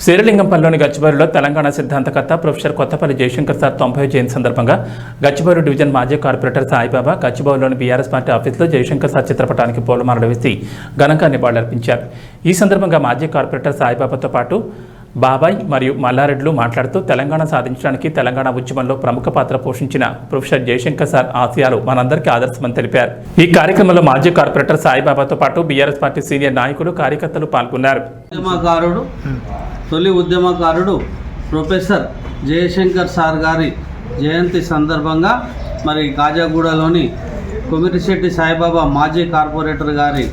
శేరిలింగంపల్లిలోని గచ్చిబౌలిలో Telangana సిద్ధాంతకర్త professor Kothapalli Jayashankar sir 90వ జయంతి సందర్భంగా Gachibowli division మాజీ corporator Saibaba గచ్చిబౌలిలోని BRS party ఆఫీసులో జయశంకర్ సార్ చిత్రపటానికి పూలమాలలు వేసి ఘనంగా నివాళులర్పించారు. ఈ సందర్భంగా మాజీ కార్పొరేటర్ సాయిబాబాతో పాటు బాబాయ్ మరియు మల్లారెడ్లు మాట్లాడుతూ తెలంగాణ సాధించడానికి తెలంగాణ ఉద్యమంలో ప్రముఖ పాత్ర పోషించిన ప్రొఫెసర్ జయశంకర్ సార్ ఆశయాలు మనందరికీ ఆదర్శమని తెలిపారు. ఈ కార్యక్రమంలో మాజీ కార్పొరేటర్ సాయిబాబాతో పాటు బీఆర్ఎస్ పార్టీ సీనియర్ నాయకులు కార్యకర్తలు పాల్గొన్నారు. తొలి ఉద్యమకారుడు ప్రొఫెసర్ జయశంకర్ సార్ గారి జయంతి సందర్భంగా మరి కాజాగూడలోని కొమిరిశెట్టి సాయిబాబా మాజీ కార్పొరేటర్ గారి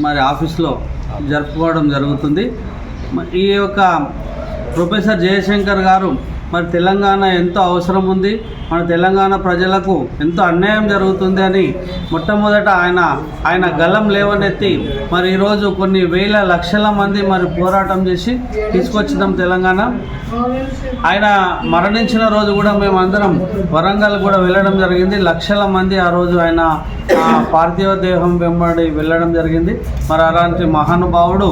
మరి ఆఫీస్లో జరుపుకోవడం జరుగుతుంది. ఈ యొక్క ప్రొఫెసర్ జయశంకర్ గారు మరి తెలంగాణ ఎంతో అవసరం ఉంది, మన తెలంగాణ ప్రజలకు ఎంతో అన్యాయం జరుగుతుంది అని మొట్టమొదట ఆయన గలం లేవనెత్తి మరి ఈరోజు కొన్ని వేల లక్షల మంది మరి పోరాటం చేసి తీసుకొచ్చినాం తెలంగాణ. ఆయన మరణించిన రోజు కూడా మేమందరం వరంగల్ కూడా వెళ్ళడం జరిగింది. లక్షల మంది ఆ రోజు ఆయన పార్థివ దేహం వెంబడి వెళ్ళడం జరిగింది. మరి అలాంటి మహానుభావుడు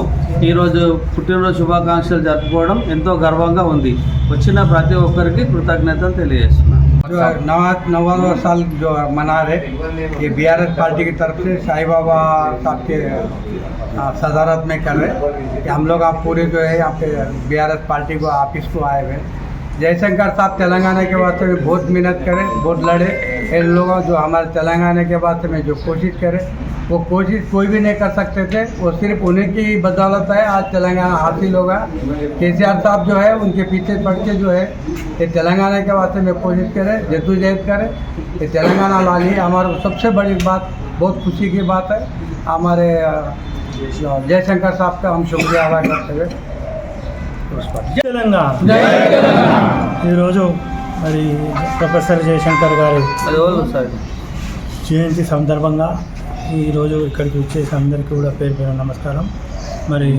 ఈరోజు పుట్టినరోజు శుభాకాంక్షలు జరుపుకోవడం ఎంతో గర్వంగా ఉంది. వచ్చిన ప్రతి ఒక్కరికి కృతజ్ఞతలు తెలియజేస్తున్నాను. जो नवां साल जो मना रहे ये बीआरएस पार्टी की तरफ से साई बाबा साहब के सदारत में कर रहे कि हम लोग आप पूरे जो है यहाँ पे बीआरएस पार्टी को ऑफिस को आए हुए। जयशंकर साहब तेलंगाना के वास्ते में बहुत मेहनत करे, बहुत लड़े। इन लोगों जो हमारे तेलंगाना के वास्ते में जो कोशिश करे वो कोशिश कोई भी नहीं कर सकते थे, वो सिर्फ उन्हीं की बदौलत है आज तेलंगाना हासिल होगा। केसीआर साहब जो है उनके पीछे पड़ के जो है ये तेलंगाना के वास्ते में कोशिश करे, जद्दोजहद करे, ये तेलंगाना ला लिए। हमारे सबसे बड़ी बात, बहुत खुशी की बात है हमारे जयशंकर साहब का हम शुक्रिया अदा करते हुए తెలంగాణ ఈరోజు మరి ప్రొఫెసర్ జయశంకర్ గారి జయంతి సందర్భంగా ఈరోజు ఇక్కడికి వచ్చేసి అందరికీ కూడా పేరు పేరు నమస్కారం. మరి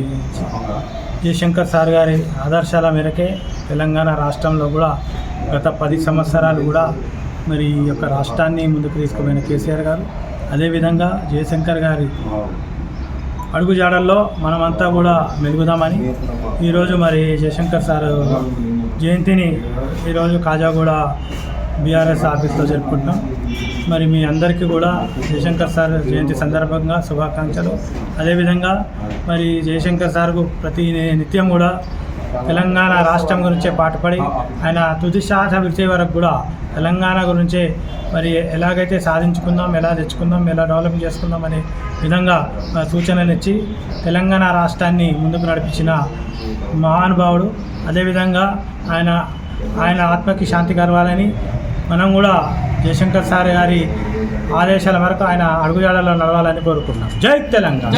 జయశంకర్ సార్ గారి ఆదర్శాల మేరకే తెలంగాణ రాష్ట్రంలో కూడా గత 10 సంవత్సరాలు కూడా మరి ఈ యొక్క రాష్ట్రాన్ని ముందుకు తీసుకుపోయిన కేసీఆర్ గారు, అదేవిధంగా జయశంకర్ గారి అడుగుజాడల్లో మనమంతా కూడా మెలుగుదామని ఈరోజు మరి జయశంకర్ సార్ జయంతిని ఈరోజు కాజాగూడ బీఆర్ఎస్ ఆఫీస్లో జరుపుకుంటున్నాం. మరి మీ అందరికీ కూడా జయశంకర్ సార్ జయంతి సందర్భంగా శుభాకాంక్షలు. అదేవిధంగా మరి జయశంకర్ సార్కు ప్రతి నిత్యం కూడా తెలంగాణ రాష్ట్రం గురించే పాటుపడి ఆయన తుది శ్వాస విడిచే వరకు కూడా తెలంగాణ గురించే మరి ఎలాగైతే సాధించుకుందాం, ఎలా తెచ్చుకుందాం, ఎలా డెవలప్ చేసుకుందాం అనే విధంగా సూచనలు ఇచ్చి తెలంగాణ రాష్ట్రాన్ని ముందుకు నడిపించిన మహానుభావుడు. అదేవిధంగా ఆయన ఆత్మకి శాంతి కలగాలని మనం కూడా జయశంకర్ సార్ గారి ఆదేశాల వరకు ఆయన అడుగుజాడల్లో నడవాలని కోరుకుంటున్నాం. జై తెలంగాణ.